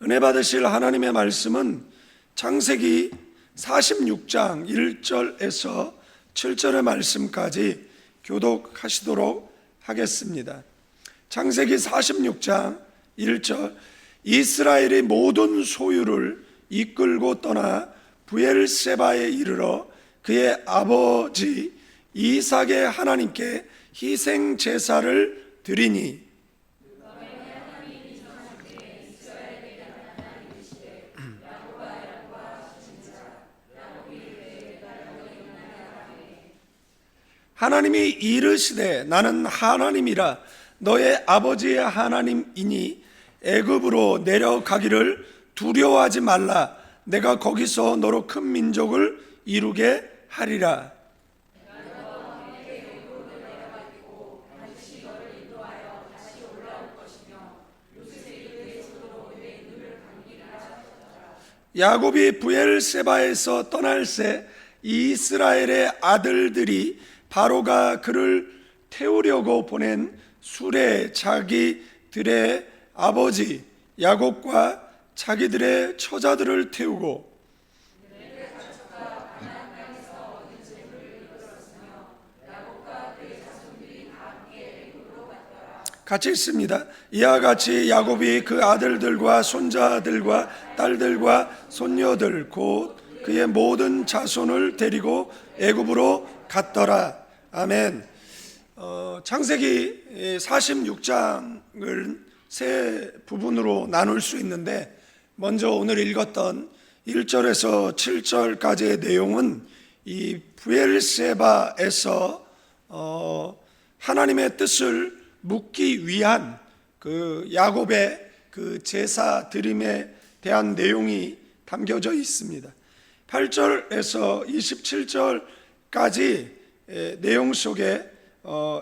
은혜 받으실 하나님의 말씀은 창세기 46장 1절에서 7절의 말씀까지 교독하시도록 하겠습니다. 창세기 46장 1절, 이스라엘이 모든 소유를 이끌고 떠나 브엘세바에 이르러 그의 아버지 이삭의 하나님께 희생 제사를 드리니, 하나님이 이르시되 나는 하나님이라 너의 아버지의 하나님이니 애굽으로 내려가기를 두려워하지 말라. 내가 거기서 너로 큰 민족을 이루게 하리라. 야곱이 브엘세바에서 떠날새 이스라엘의 아들들이 바로가 그를 태우려고 보낸 술에 자기들의 아버지 야곱과 자기들의 처자들을 태우고, 같이 있습니다. 이와 같이 야곱이 그 아들들과 손자들과 딸들과 손녀들 곧 그의 모든 자손을 데리고 애굽으로 갔더라. 아멘. 창세기 46장을 세 부분으로 나눌 수 있는데, 먼저 오늘 읽었던 1절에서 7절까지의 내용은 이 브엘세바에서 하나님의 뜻을 묻기 위한 그 야곱의 그 제사 드림에 대한 내용이 담겨져 있습니다. 8절에서 27절까지 내용 속에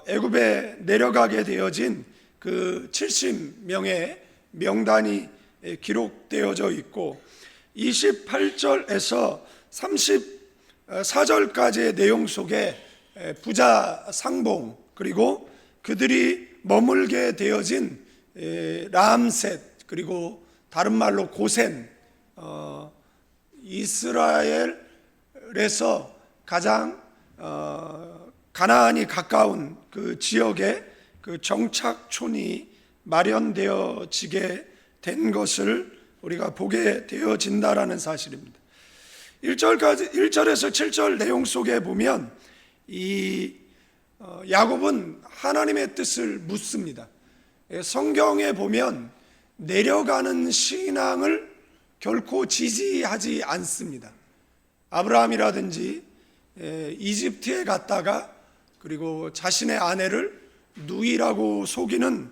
애굽에 내려가게 되어진 그 70명의 명단이 기록되어져 있고, 28절에서 34절까지의 내용 속에 부자 상봉, 그리고 그들이 머물게 되어진 람셋, 그리고 다른 말로 고센, 이스라엘에서 가장 가나안이 가까운 그 지역에 그 정착촌이 마련되어지게 된 것을 우리가 보게 되어진다라는 사실입니다. 1절에서 7절 내용 속에 보면 이 야곱은 하나님의 뜻을 묻습니다. 성경에 보면 내려가는 신앙을 결코 지지하지 않습니다. 아브라함이라든지 이집트에 갔다가 그리고 자신의 아내를 누이라고 속이는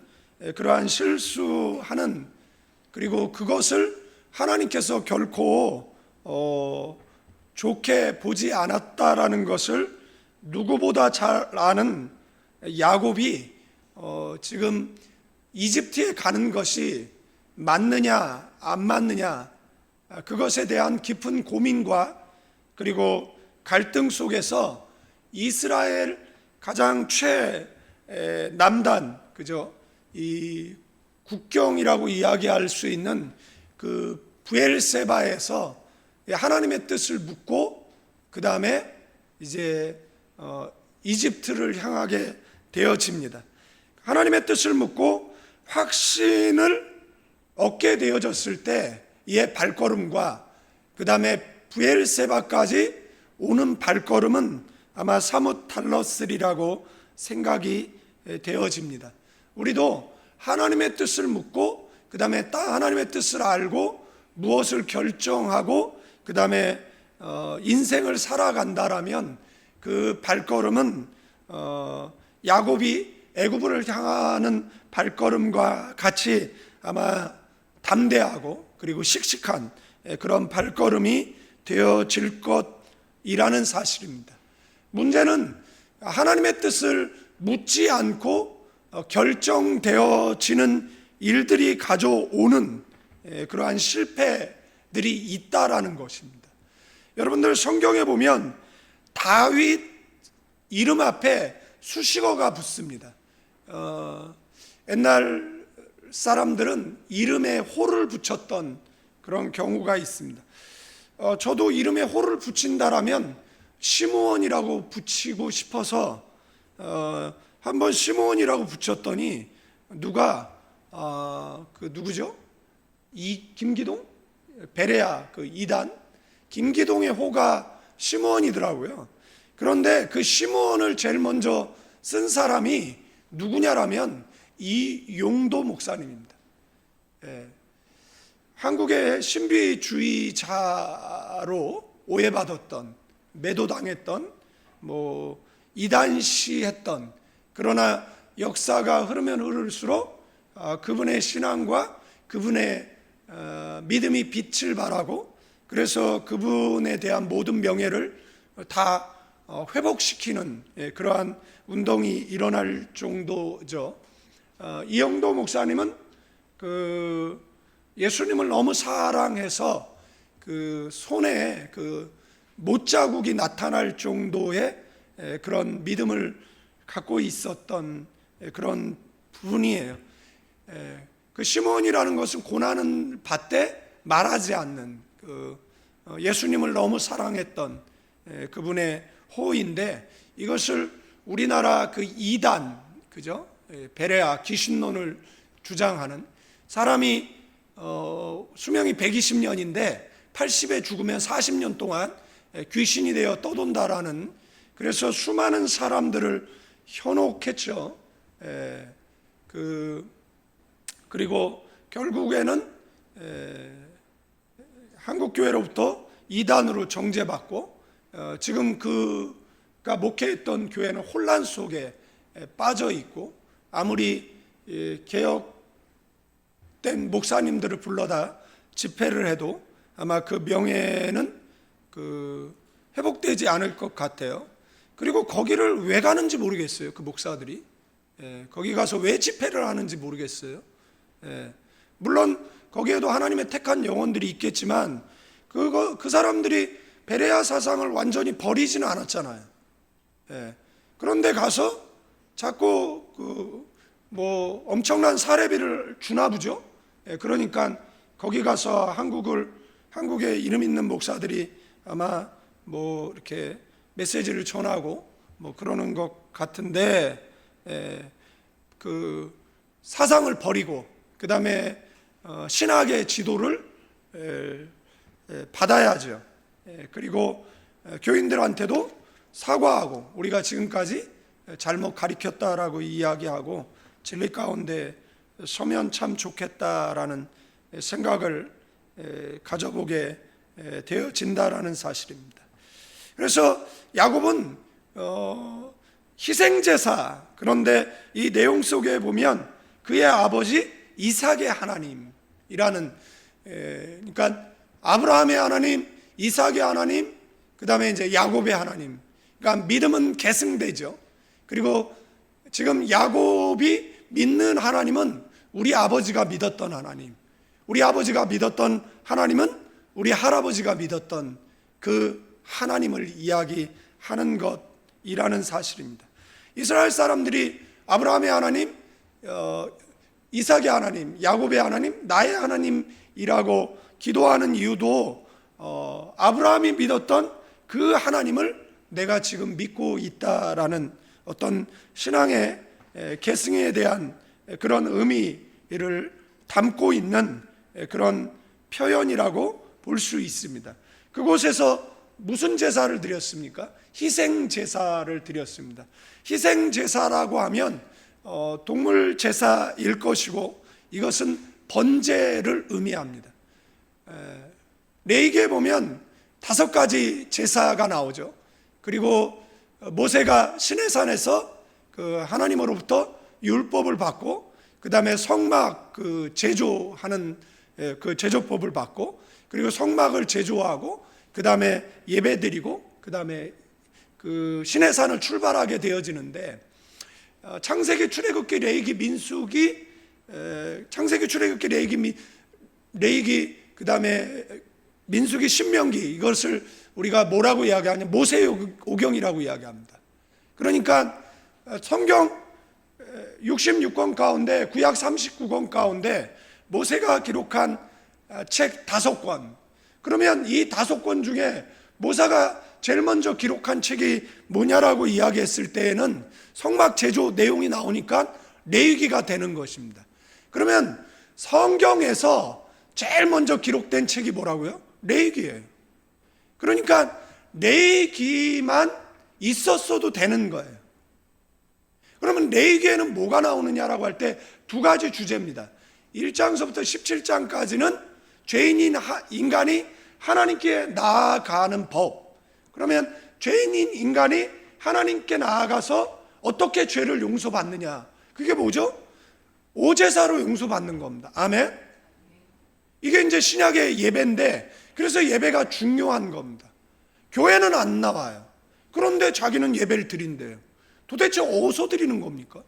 그러한 실수하는, 그리고 그것을 하나님께서 결코 좋게 보지 않았다라는 것을 누구보다 잘 아는 야곱이 지금 이집트에 가는 것이 맞느냐 안 맞느냐, 그것에 대한 깊은 고민과 그리고 갈등 속에서 이스라엘 가장 최남단, 그죠? 이 국경이라고 이야기할 수 있는 그 브엘세바에서 하나님의 뜻을 묻고 그 다음에 이제 이집트를 향하게 되어집니다. 하나님의 뜻을 묻고 확신을 얻게 되어졌을 때 이의 발걸음과 그 다음에 브엘세바까지 오는 발걸음은 아마 사뭇 달랐으리라고 생각이 되어집니다. 우리도 하나님의 뜻을 묻고 그 다음에 딱 하나님의 뜻을 알고 무엇을 결정하고 그 다음에 인생을 살아간다라면 그 발걸음은 야곱이 애굽을 향하는 발걸음과 같이 아마 담대하고 그리고 씩씩한 그런 발걸음이 되어질 것이라는 사실입니다. 문제는 하나님의 뜻을 묻지 않고 결정되어지는 일들이 가져오는 그러한 실패들이 있다라는 것입니다. 여러분들 성경에 보면 다윗 이름 앞에 수식어가 붙습니다. 옛날 사람들은 이름에 호를 붙였던 그런 경우가 있습니다. 저도 이름에 호를 붙인다라면 시므온이라고 붙이고 싶어서 한번 시므온이라고 붙였더니 누가 그 누구죠? 김기동? 베레아 그 이단 김기동의 호가 시므온이더라고요. 그런데 그 시므온을 제일 먼저 쓴 사람이 누구냐라면 이용도 목사님입니다. 한국의 신비주의자로 오해받았던, 매도당했던, 이단시했던, 그러나 역사가 흐르면 흐를수록 그분의 신앙과 그분의 믿음이 빛을 발하고, 그래서 그분에 대한 모든 명예를 다 회복시키는 그러한 운동이 일어날 정도죠. 이영도 목사님은 그 예수님을 너무 사랑해서 그 손에 그 못자국이 나타날 정도의 그런 믿음을 갖고 있었던 그런 분이에요. 그 시몬이라는 것은 고난을 받되 말하지 않는 그 예수님을 너무 사랑했던 그분의 호인데, 이것을 우리나라 그 이단, 그죠? 베레아 귀신론을 주장하는 사람이 수명이 120년인데 80에 죽으면 40년 동안 귀신이 되어 떠돈다라는, 그래서 수많은 사람들을 현혹했죠. 그리고 결국에는 한국교회로부터 이단으로 정죄받고, 지금 그가 목회했던 교회는 혼란 속에 빠져 있고, 아무리 개혁된 목사님들을 불러다 집회를 해도 아마 그 명예는 회복되지 않을 것 같아요. 그리고 거기를 왜 가는지 모르겠어요. 그 목사들이 거기 가서 왜 집회를 하는지 모르겠어요. 물론 거기에도 하나님의 택한 영혼들이 있겠지만 그 사람들이 베레아 사상을 완전히 버리지는 않았잖아요. 그런데 가서 자꾸 엄청난 사례비를 주나 보죠. 그러니까 거기 가서 한국에 이름 있는 목사들이 아마 이렇게 메시지를 전하고 그러는 것 같은데, 그 사상을 버리고 그 다음에 신학의 지도를 받아야죠. 그리고 교인들한테도 사과하고, 우리가 지금까지 잘못 가르쳤다라고 이야기하고 진리 가운데 서면 참 좋겠다라는 생각을 가져보게 되어진다라는 사실입니다. 그래서 야곱은 희생제사, 그런데 이 내용 속에 보면 그의 아버지 이삭의 하나님이라는, 그러니까 아브라함의 하나님, 이삭의 하나님, 그 다음에 이제 야곱의 하나님. 그러니까 믿음은 계승되죠. 그리고 지금 야곱이 믿는 하나님은 우리 아버지가 믿었던 하나님, 우리 아버지가 믿었던 하나님은 우리 할아버지가 믿었던 그 하나님을 이야기하는 것이라는 사실입니다. 이스라엘 사람들이 아브라함의 하나님, 이삭의 하나님, 야곱의 하나님, 나의 하나님이라고 기도하는 이유도 아브라함이 믿었던 그 하나님을 내가 지금 믿고 있다라는 어떤 신앙의 계승에 대한 그런 의미를 담고 있는 그런 표현이라고 볼 수 있습니다. 그곳에서 무슨 제사를 드렸습니까? 희생 제사를 드렸습니다. 희생 제사라고 하면 동물 제사일 것이고, 이것은 번제를 의미합니다. 레위기에 보면 5가지 제사가 나오죠. 그리고 모세가 시내산에서 그 하나님으로부터 율법을 받고, 그 다음에 성막 제조하는 그 제조법을 받고, 그리고 성막을 제조하고, 그 다음에 예배드리고, 그 다음에 그 시내산을 출발하게 되어지는데, 창세기, 출애굽기, 레위기, 민수기, 창세기, 출애굽기, 레위기, 그 다음에 민수기, 신명기, 이것을 우리가 뭐라고 이야기하냐, 모세오경이라고 이야기합니다. 그러니까 성경 66권 가운데 구약 39권 가운데 모세가 기록한 책 5권, 그러면 이 5권 중에 모세가 제일 먼저 기록한 책이 뭐냐라고 이야기했을 때에는 성막 제조 내용이 나오니까 레위기가 되는 것입니다. 그러면 성경에서 제일 먼저 기록된 책이 뭐라고요? 레위기예요. 그러니까 레위기만 있었어도 되는 거예요. 그러면 레위기에는 뭐가 나오느냐라고 할 때 2가지 주제입니다. 1장서부터 17장까지는 죄인인 인간이 하나님께 나아가는 법. 그러면 죄인인 인간이 하나님께 나아가서 어떻게 죄를 용서받느냐. 그게 뭐죠? 오제사로 용서받는 겁니다. 아멘? 이게 이제 신약의 예배인데, 그래서 예배가 중요한 겁니다. 교회는 안 나와요. 그런데 자기는 예배를 드린대요. 도대체 어디서 드리는 겁니까?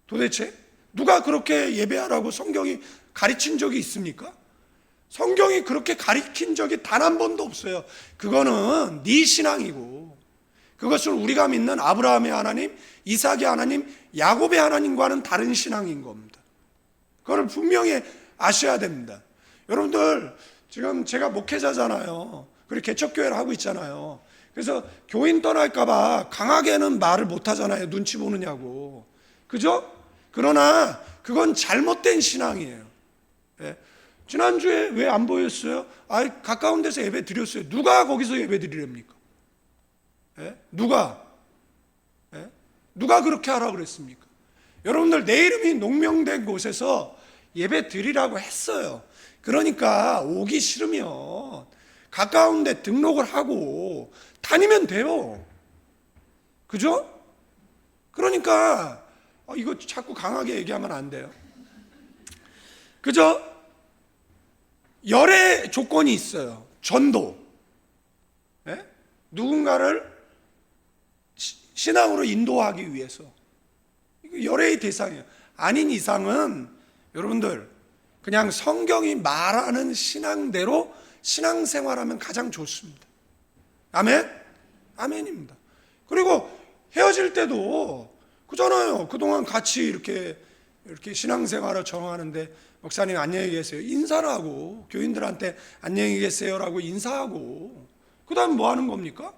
도대체 누가 그렇게 예배하라고 성경이 가르친 적이 있습니까? 성경이 그렇게 가르친 적이 단 한 번도 없어요. 그거는 네 신앙이고, 그것은 우리가 믿는 아브라함의 하나님, 이삭의 하나님, 야곱의 하나님과는 다른 신앙인 겁니다. 그걸 분명히 아셔야 됩니다. 여러분들, 지금 제가 목회자잖아요. 그리고 개척교회를 하고 있잖아요. 그래서 교인 떠날까봐 강하게는 말을 못하잖아요. 눈치 보느냐고. 그죠? 그러나 그건 잘못된 신앙이에요. 지난주에 왜 안 보였어요? 가까운 데서 예배 드렸어요. 누가 거기서 예배 드리랍니까? 누가 그렇게 하라고 그랬습니까? 여러분들, 내 이름이 농명된 곳에서 예배 드리라고 했어요. 그러니까 오기 싫으면 가까운 데 등록을 하고 다니면 돼요. 그죠? 그러니까 이거 자꾸 강하게 얘기하면 안 돼요. 그죠? 열의 조건이 있어요. 전도. 누군가를 신앙으로 인도하기 위해서. 이거 열의 대상이에요. 아닌 이상은 여러분들 그냥 성경이 말하는 신앙대로 신앙생활하면 가장 좋습니다. 아멘? 아멘입니다. 그리고 헤어질 때도 그잖아요. 그동안 같이 이렇게 신앙생활을 정하는데, 목사님 안녕히 계세요, 인사를 하고, 교인들한테 안녕히 계세요라고 인사하고, 그 다음 뭐 하는 겁니까?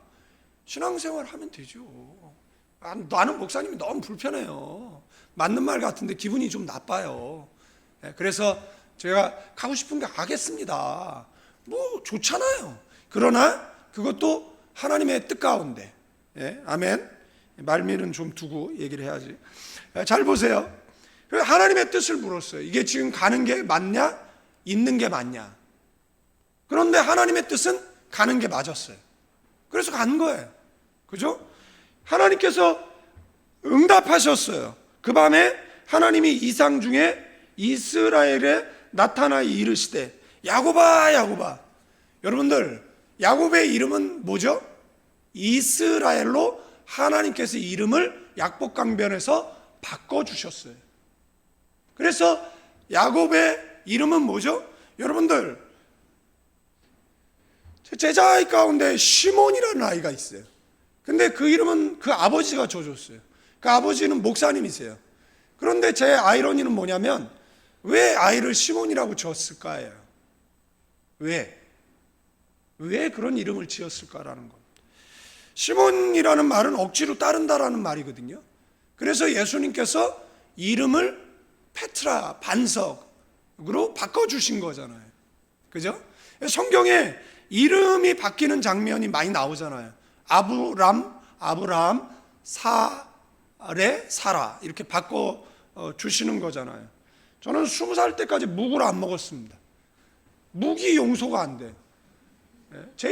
신앙생활 하면 되죠. 나는 목사님이 너무 불편해요. 맞는 말 같은데 기분이 좀 나빠요. 그래서 제가 가고 싶은 게 가겠습니다. 뭐 좋잖아요. 그러나 그것도 하나님의 뜻 가운데. 아멘. 말미는 좀 두고 얘기를 해야지. 잘 보세요. 하나님의 뜻을 물었어요. 이게 지금 가는 게 맞냐? 있는 게 맞냐? 그런데 하나님의 뜻은 가는 게 맞았어요. 그래서 간 거예요. 그죠? 하나님께서 응답하셨어요. 그 밤에 하나님이 이상 중에 이스라엘에 나타나 이르시되, 야곱아 야곱아. 여러분들, 야곱의 이름은 뭐죠? 이스라엘로 하나님께서 이름을 약복강변에서 바꿔주셨어요. 그래서 야곱의 이름은 뭐죠? 여러분들, 제자 가운데 시몬이라는 아이가 있어요. 근데 그 이름은 그 아버지가 줘줬어요. 그 아버지는 목사님이세요. 그런데 제 아이러니는 뭐냐면, 왜 아이를 시몬이라고 지었을까요? 왜 그런 이름을 지었을까라는 겁니다. 시몬이라는 말은 억지로 따른다라는 말이거든요. 그래서 예수님께서 이름을 페트라, 반석으로 바꿔주신 거잖아요. 그죠? 성경에 이름이 바뀌는 장면이 많이 나오잖아요. 아브람, 사레, 사라 이렇게 바꿔주시는 거잖아요. 저는 20살 때까지 묵을 안 먹었습니다. 묵이 용서가 안 돼요. 제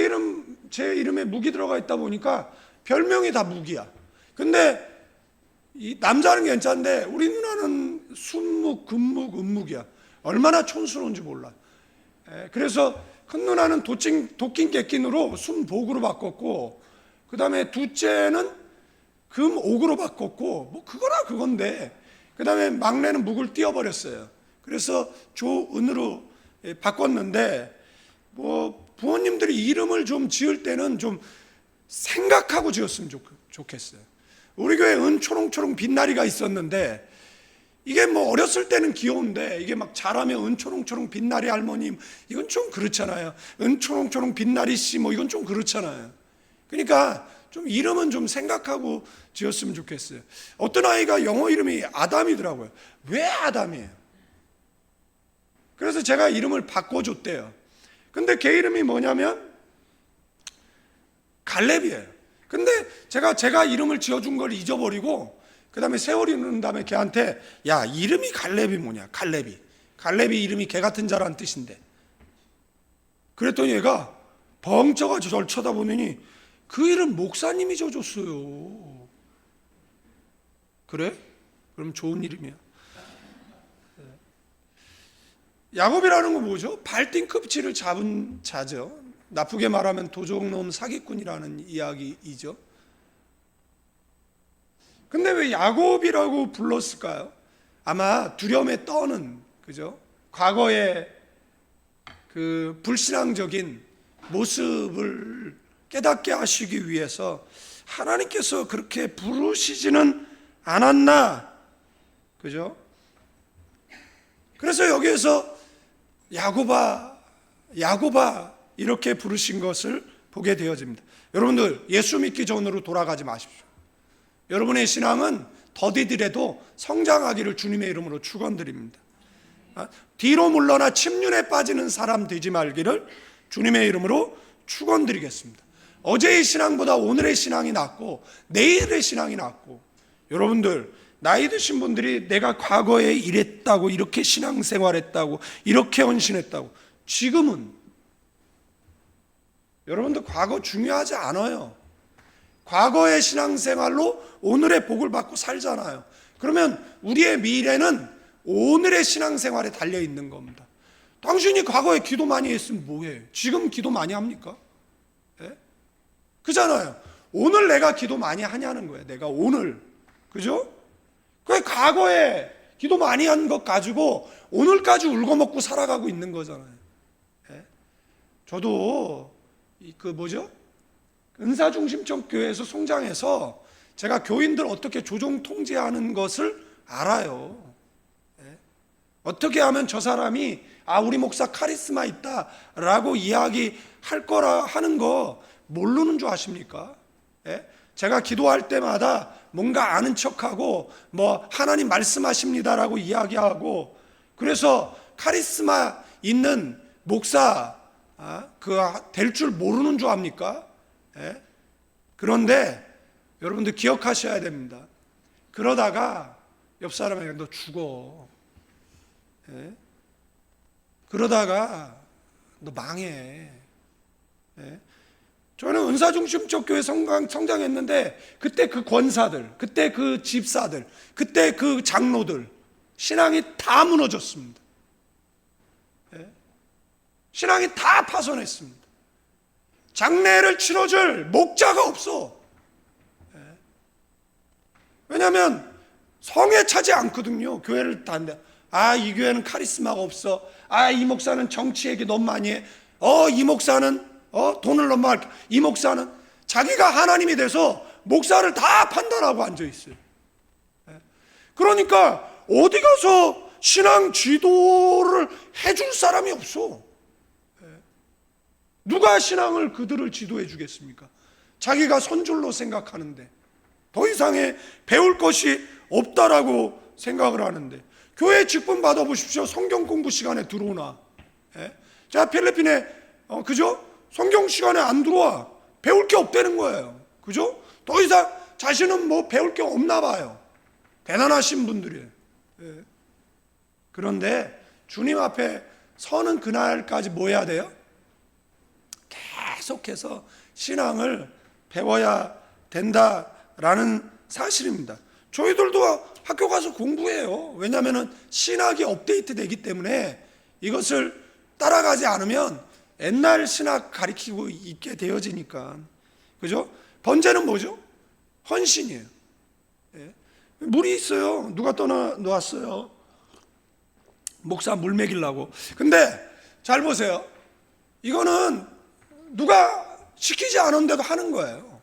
이름에 묵이 들어가 있다 보니까 별명이 다 묵이야. 근데 이 남자는 괜찮은데 우리 누나는 순묵, 금묵, 은묵이야. 얼마나 촌스러운지 몰라. 그래서 큰 누나는 도낀 깨낀으로 순복으로 바꿨고, 그 다음에 둘째는 금옥으로 바꿨고, 뭐 그거나 그건데, 그 다음에 막내는 묵을 띄워버렸어요. 그래서 조은으로 바꿨는데, 뭐 부모님들이 이름을 좀 지을 때는 좀 생각하고 지었으면 좋겠어요. 우리 교회 은초롱초롱 빛나리가 있었는데, 이게 뭐 어렸을 때는 귀여운데 이게 막 자라면 은초롱초롱 빛나리 할머님, 이건 좀 그렇잖아요. 은초롱초롱 빛나리 씨, 뭐 이건 좀 그렇잖아요. 그러니까 좀 이름은 좀 생각하고 지었으면 좋겠어요. 어떤 아이가 영어 이름이 아담이더라고요. 왜 아담이에요? 그래서 제가 이름을 바꿔줬대요. 근데 걔 이름이 뭐냐면 갈렙이에요. 근데 제가 이름을 지어준 걸 잊어버리고 그 다음에 세월이 흐른 다음에 걔한테, 야, 이름이 갈렙이 뭐냐? 갈렙이 이름이 개 같은 자라는 뜻인데. 그랬더니 얘가 벙쪄가지고 저를 쳐다보더니 그 이름 목사님이 지어줬어요. 그래? 그럼 좋은 이름이야. 야곱이라는 건 뭐죠? 발등급치를 잡은 자죠. 나쁘게 말하면 도적놈 사기꾼이라는 이야기이죠. 근데 왜 야곱이라고 불렀을까요? 아마 두려움에 떠는, 그죠? 과거의 그 불신앙적인 모습을 깨닫게 하시기 위해서 하나님께서 그렇게 부르시지는 않았나, 그죠? 그래서 여기에서 야곱아 이렇게 부르신 것을 보게 되어집니다. 여러분들, 예수 믿기 전으로 돌아가지 마십시오. 여러분의 신앙은 더디더라도 성장하기를 주님의 이름으로 축원드립니다. 뒤로 물러나 침륜에 빠지는 사람 되지 말기를 주님의 이름으로 축원드리겠습니다. 어제의 신앙보다 오늘의 신앙이 낫고 내일의 신앙이 낫고, 여러분들 나이 드신 분들이 내가 과거에 이랬다고, 이렇게 신앙생활했다고, 이렇게 헌신했다고, 지금은 여러분들 과거 중요하지 않아요. 과거의 신앙생활로 오늘의 복을 받고 살잖아요. 그러면 우리의 미래는 오늘의 신앙생활에 달려있는 겁니다. 당신이 과거에 기도 많이 했으면 뭐해? 지금 기도 많이 합니까? 예? 그잖아요. 오늘 내가 기도 많이 하냐는 거예요. 내가 오늘, 그죠? 그 과거에 기도 많이 한 것 가지고 오늘까지 울고먹고 살아가고 있는 거잖아요. 예? 저도 은사중심적 교회에서 성장해서 제가 교인들 어떻게 조종 통제하는 것을 알아요. 예? 어떻게 하면 저 사람이 우리 목사 카리스마 있다라고 이야기할 거라 하는 거 모르는 줄 아십니까? 예? 제가 기도할 때마다 뭔가 아는 척하고 뭐 하나님 말씀하십니다라고 이야기하고, 그래서 카리스마 있는 목사 될 줄 모르는 줄 압니까? 예? 그런데 여러분들 기억하셔야 됩니다. 그러다가 옆 사람에게 너 죽어. 예? 그러다가 너 망해. 예? 저는 은사중심적 교회 성장했는데 그때 그 권사들, 그때 그 집사들, 그때 그 장로들 신앙이 다 무너졌습니다. 예? 신앙이 다 파손했습니다. 장례를 치러줄 목자가 없어. 예? 왜냐하면 성에 차지 않거든요. 교회를 다는데 이 교회는 카리스마가 없어. 이 목사는 정치 얘기 너무 많이 해. 이 목사는 돈을 너무 많이. 이 목사는 자기가 하나님이 돼서 목사를 다 판단하고 앉아 있어요. 예? 그러니까 어디 가서 신앙 지도를 해줄 사람이 없어. 누가 신앙을 그들을 지도해 주겠습니까? 자기가 선줄로 생각하는데, 더 이상의 배울 것이 없다라고 생각을 하는데, 교회 직분 받아보십시오. 성경 공부 시간에 들어오나? 예? 제가 필리핀에 그죠? 성경 시간에 안 들어와. 배울 게 없다는 거예요. 그죠? 더 이상 자신은 뭐 배울 게 없나 봐요. 대단하신 분들이에요. 예. 그런데 주님 앞에 서는 그날까지 뭐 해야 돼요? 계속해서 신앙을 배워야 된다라는 사실입니다. 저희들도 학교 가서 공부해요. 왜냐하면 신학이 업데이트 되기 때문에 이것을 따라가지 않으면 옛날 신학 가리키고 있게 되어지니까. 그죠? 번제는 뭐죠? 헌신이에요. 예? 물이 있어요. 누가 떠나놓았어요? 목사 물 먹이려고. 근데 잘 보세요. 이거는 누가 시키지 않은데도 하는 거예요.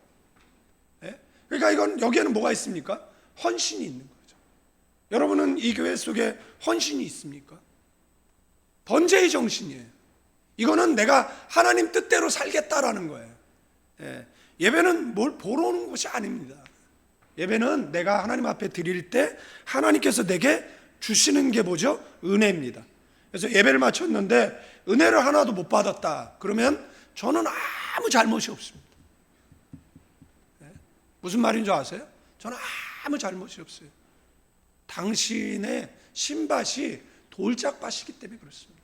예? 그러니까 이건 여기에는 뭐가 있습니까? 헌신이 있는 거죠. 여러분은 이 교회 속에 헌신이 있습니까? 번제의 정신이에요. 이거는 내가 하나님 뜻대로 살겠다라는 거예요. 예배는 뭘 보러 오는 곳이 아닙니다. 예배는 내가 하나님 앞에 드릴 때 하나님께서 내게 주시는 게 뭐죠? 은혜입니다. 그래서 예배를 마쳤는데 은혜를 하나도 못 받았다 그러면 저는 아무 잘못이 없습니다. 무슨 말인 줄 아세요? 저는 아무 잘못이 없어요. 당신의 신밭이 돌짝밭이기 때문에 그렇습니다.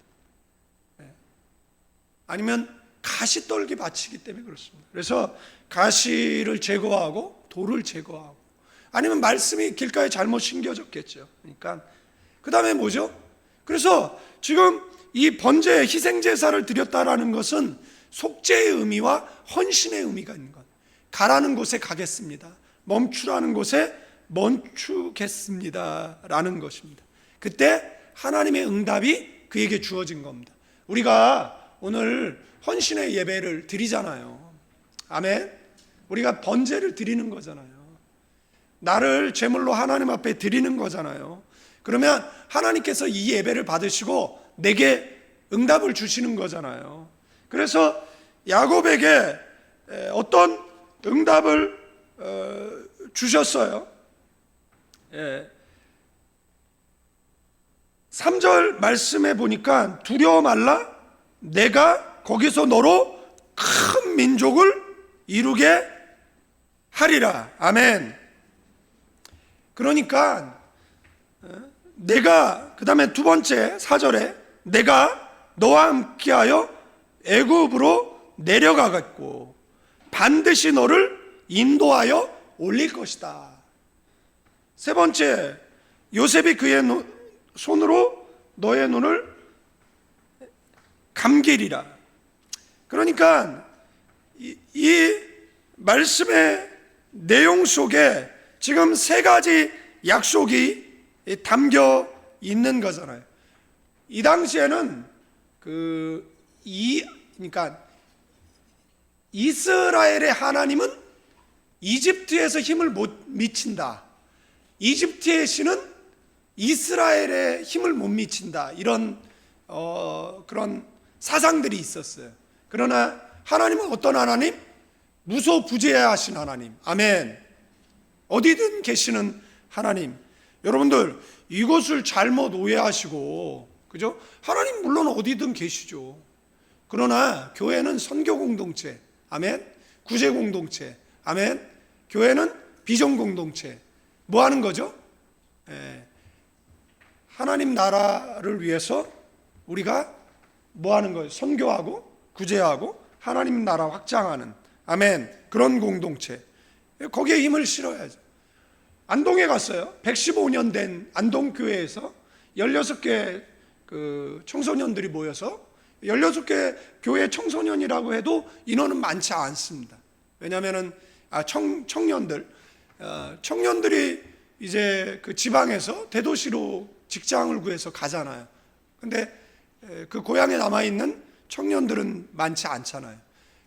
아니면 가시떨기 밭이기 때문에 그렇습니다. 그래서 가시를 제거하고 돌을 제거하고, 아니면 말씀이 길가에 잘못 심겨졌겠죠. 그러니까 그 다음에 뭐죠? 그래서 지금 이 번제 희생제사를 드렸다라는 것은 속죄의 의미와 헌신의 의미가 있는 것. 가라는 곳에 가겠습니다. 멈추라는 곳에 멈추겠습니다 라는 것입니다. 그때 하나님의 응답이 그에게 주어진 겁니다. 우리가 오늘 헌신의 예배를 드리잖아요. 아멘. 우리가 번제를 드리는 거잖아요. 나를 제물로 하나님 앞에 드리는 거잖아요. 그러면 하나님께서 이 예배를 받으시고 내게 응답을 주시는 거잖아요. 그래서 야곱에게 어떤 응답을 주셨어요. 3절 말씀에 보니까 두려워 말라, 내가 거기서 너로 큰 민족을 이루게 하리라. 아멘. 그러니까 내가, 그 다음에 두 번째 4절에 내가 너와 함께하여 애굽으로 내려가겠고 반드시 너를 인도하여 올릴 것이다. 세 번째, 요셉이 그의 손으로 너의 눈을 감기리라. 그러니까 이 말씀의 내용 속에 지금 세 가지 약속이 담겨 있는 거잖아요. 이 당시에는 그러니까 이스라엘의 하나님은 이집트에서 힘을 못 미친다. 이집트의 신은 이스라엘의 힘을 못 미친다. 이런 그런 사상들이 있었어요. 그러나 하나님은 어떤 하나님? 무소부재하신 하나님. 아멘. 어디든 계시는 하나님. 여러분들 이것을 잘못 오해하시고, 그죠? 하나님 물론 어디든 계시죠. 그러나 교회는 선교 공동체, 아멘. 구제 공동체, 아멘. 교회는 비전 공동체. 뭐 하는 거죠? 하나님 나라를 위해서 우리가 뭐 하는 거예요? 선교하고 구제하고 하나님 나라 확장하는, 아멘. 그런 공동체. 거기에 힘을 실어야죠. 안동에 갔어요. 115년 된 안동교회에서 16개 그 청소년들이 모여서, 16개 교회 청소년이라고 해도 인원은 많지 않습니다. 왜냐하면은 청년들이 이제 그 지방에서 대도시로 직장을 구해서 가잖아요. 근데 그 고향에 남아있는 청년들은 많지 않잖아요.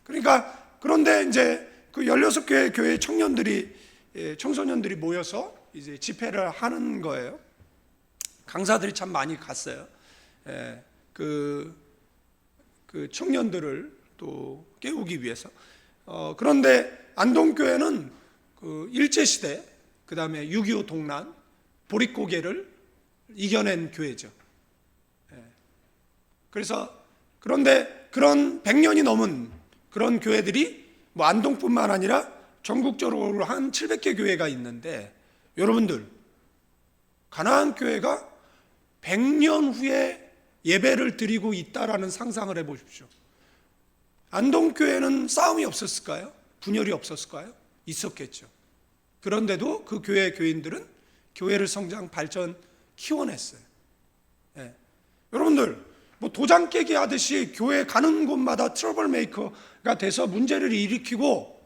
그러니까 그런데 이제 그 16개 교회 청소년들이 모여서 이제 집회를 하는 거예요. 강사들이 참 많이 갔어요. 그 청년들을 또 깨우기 위해서. 그런데 안동교회는 그 일제시대, 그 다음에 6.25 동란, 보릿고개를 이겨낸 교회죠. 그래서 그런데 그런 100년이 넘은 그런 교회들이 뭐 안동뿐만 아니라 전국적으로 한 700개 교회가 있는데, 여러분들 가나안 교회가 100년 후에 예배를 드리고 있다라는 상상을 해보십시오. 안동교회는 싸움이 없었을까요? 분열이 없었을까요? 있었겠죠. 그런데도 그 교회 교인들은 교회를 성장 발전 키워냈어요. 여러분들 뭐 도장 깨기 하듯이 교회 가는 곳마다 트러블 메이커가 돼서 문제를 일으키고,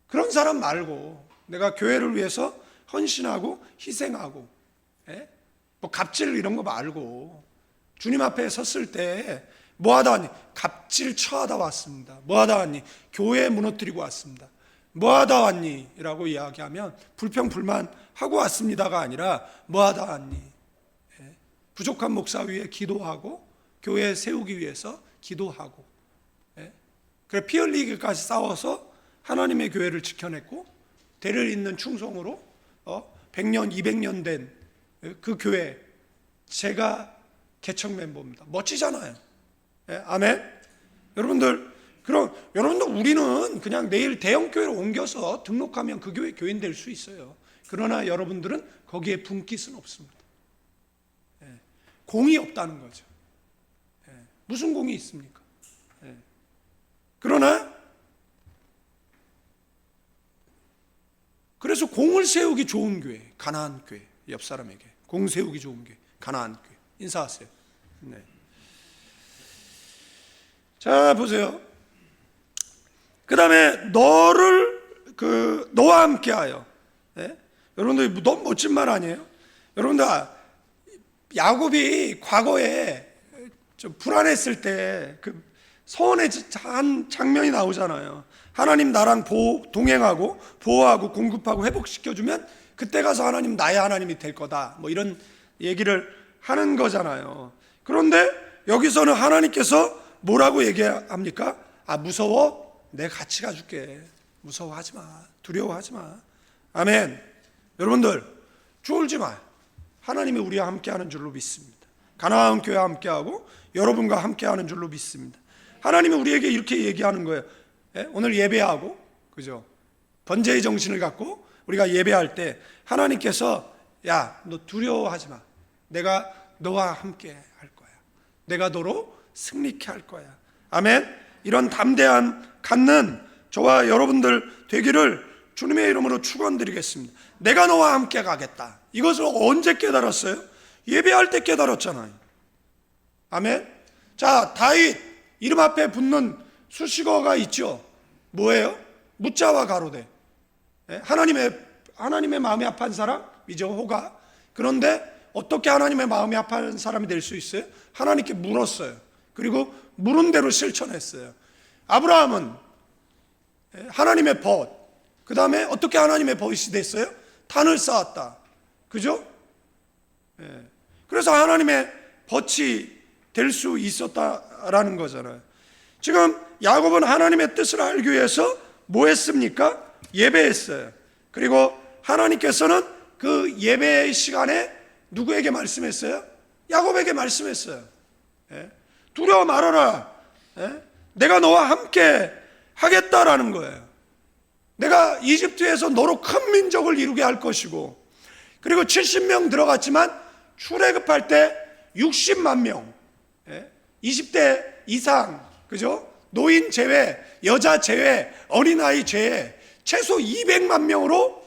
그런 사람 말고 내가 교회를 위해서 헌신하고 희생하고, 뭐 갑질 이런 거 말고 주님 앞에 섰을 때 뭐 하다 왔니? 갑질 처하다 왔습니다. 뭐 하다 왔니? 교회 무너뜨리고 왔습니다. 뭐하다 왔니? 라고 이야기하면 불평불만하고 왔습니다가 아니라 뭐하다 왔니? 부족한 목사 위에 기도하고 교회 세우기 위해서 기도하고, 그래 피 흘리기까지 싸워서 하나님의 교회를 지켜냈고 대를 잇는 충성으로 100년 200년 된 그 교회 제가 개척 멤버입니다. 멋지잖아요. 아멘. 여러분들 우리는 그냥 내일 대형 교회로 옮겨서 등록하면 그 교회 교인 될 수 있어요. 그러나 여러분들은 거기에 분깃은 없습니다. 공이 없다는 거죠. 무슨 공이 있습니까? 그러나 그래서 공을 세우기 좋은 교회, 가나안 교회, 옆 사람에게 공 세우기 좋은 교회, 가나안 교회 인사하세요. 자 보세요. 그 다음에 너와 함께하여. 여러분들 너무 멋진 말 아니에요? 여러분들 야곱이 과거에 좀 불안했을 때 그 서원의 한 장면이 나오잖아요. 하나님 나랑 동행하고 보호하고 공급하고 회복시켜주면 그때 가서 하나님 나의 하나님이 될 거다, 뭐 이런 얘기를 하는 거잖아요. 그런데 여기서는 하나님께서 뭐라고 얘기합니까? 무서워? 내가 같이 가줄게. 무서워하지 마. 두려워하지 마. 아멘. 여러분들 쫄지 마요. 하나님이 우리와 함께하는 줄로 믿습니다. 가나안 교회와 함께하고 여러분과 함께하는 줄로 믿습니다. 하나님이 우리에게 이렇게 얘기하는 거예요. 오늘 예배하고, 그죠? 번제의 정신을 갖고 우리가 예배할 때 하나님께서 야, 너 두려워하지 마. 내가 너와 함께 할 거야. 내가 너로 승리케 할 거야. 아멘. 이런 담대함 갖는 저와 여러분들 되기를 주님의 이름으로 축원드리겠습니다. 내가 너와 함께 가겠다. 이것을 언제 깨달았어요? 예배할 때 깨달았잖아요. 아멘. 자, 다윗 이름 앞에 붙는 수식어가 있죠. 뭐예요? 묻자와 가로되. 하나님의 마음이 아파한 사람이죠, 호가. 그런데 어떻게 하나님의 마음이 아파한 사람이 될 수 있어요? 하나님께 물었어요. 그리고 물은 대로 실천했어요. 아브라함은 하나님의 벗, 그 다음에 어떻게 하나님의 벗이 됐어요? 단을 쌓았다. 그죠? 그래서 하나님의 벗이 될 수 있었다라는 거잖아요. 지금 야곱은 하나님의 뜻을 알기 위해서 뭐 했습니까? 예배했어요. 그리고 하나님께서는 그 예배의 시간에 누구에게 말씀했어요? 야곱에게 말씀했어요. 두려워 말아라. 내가 너와 함께 하겠다라는 거예요. 내가 이집트에서 너로 큰 민족을 이루게 할 것이고, 그리고 70명 들어갔지만 출애굽할 때 60만 명, 20대 이상, 그죠? 노인 제외, 여자 제외, 어린아이 제외, 최소 200만 명으로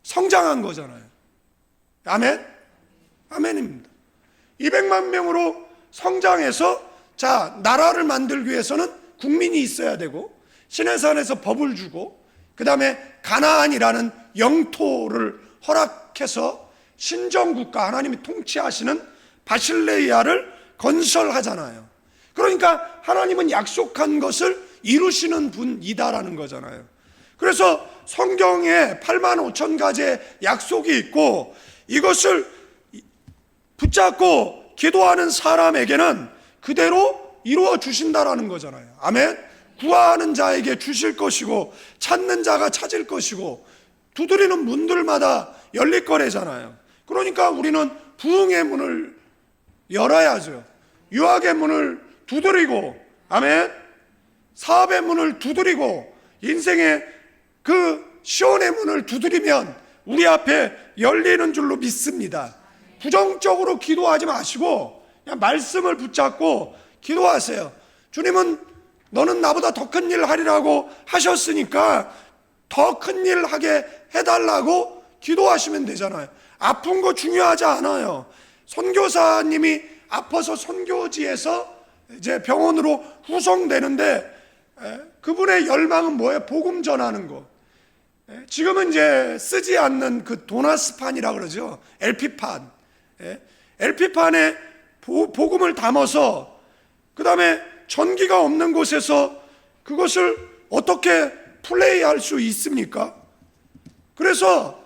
성장한 거잖아요. 아멘? 아멘입니다. 200만 명으로 성장해서, 자, 나라를 만들기 위해서는 국민이 있어야 되고, 시내산에서 법을 주고, 그 다음에 가나안이라는 영토를 허락해서 신정국가, 하나님이 통치하시는 바실레이아를 건설하잖아요. 그러니까 하나님은 약속한 것을 이루시는 분이다라는 거잖아요. 그래서 성경에 8만 5천 가지의 약속이 있고, 이것을 붙잡고 기도하는 사람에게는 그대로 이루어 주신다라는 거잖아요. 아멘. 구하는 자에게 주실 것이고, 찾는 자가 찾을 것이고, 두드리는 문들마다 열릴 거래잖아요. 그러니까 우리는 부흥의 문을 열어야죠. 유학의 문을 두드리고, 아멘. 사업의 문을 두드리고, 인생의 그 시온의 문을 두드리면 우리 앞에 열리는 줄로 믿습니다. 부정적으로 기도하지 마시고 그냥 말씀을 붙잡고 기도하세요. 주님은 너는 나보다 더 큰 일 하리라고 하셨으니까 더 큰 일 하게 해달라고 기도하시면 되잖아요. 아픈 거 중요하지 않아요. 선교사님이 아파서 선교지에서 이제 병원으로 후송되는데 그분의 열망은 뭐예요? 복음 전하는 거. 지금은 이제 쓰지 않는 그 도나스판이라고 그러죠. LP판. LP판에 복음을 담아서 그 다음에 전기가 없는 곳에서 그것을 어떻게 플레이할 수 있습니까? 그래서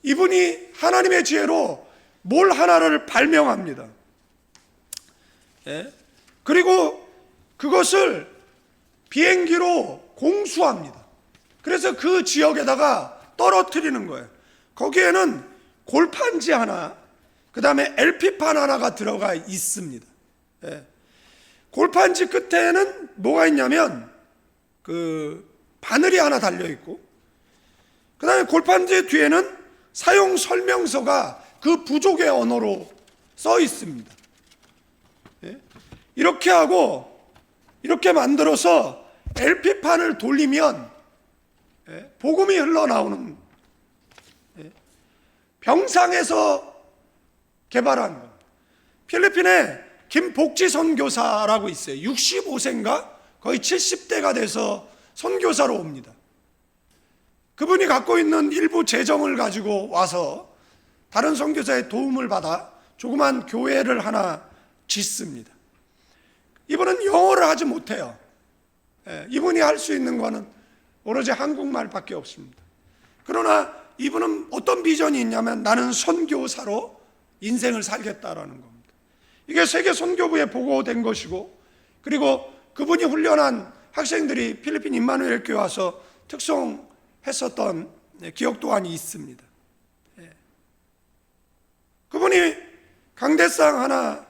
이분이 하나님의 지혜로 뭘 하나를 발명합니다. 예? 그리고 그것을 비행기로 공수합니다. 그래서 그 지역에다가 떨어뜨리는 거예요. 거기에는 골판지 하나, 그 다음에 LP판 하나가 들어가 있습니다. 예. 골판지 끝에는 뭐가 있냐면 그 바늘이 하나 달려 있고, 그 다음에 골판지 뒤에는 사용 설명서가 그 부족의 언어로 써 있습니다. 예? 이렇게 하고 이렇게 만들어서 LP판을 돌리면 복음이 흘러나오는, 병상에서 개발한 거. 필리핀에 김복지 선교사라고 있어요. 65세인가 거의 70대가 돼서 선교사로 옵니다. 그분이 갖고 있는 일부 재정을 가지고 와서 다른 선교사의 도움을 받아 조그만 교회를 하나 짓습니다. 이분은 영어를 하지 못해요. 이분이 할 수 있는 거는 오로지 한국말밖에 없습니다. 그러나 이분은 어떤 비전이 있냐면 나는 선교사로 인생을 살겠다라는 겁니다. 이게 세계 선교부에 보고된 것이고, 그리고 그분이 훈련한 학생들이 필리핀 임마누엘 교회 와서 특송했었던 기억 또한 있습니다. 그분이 강대상 하나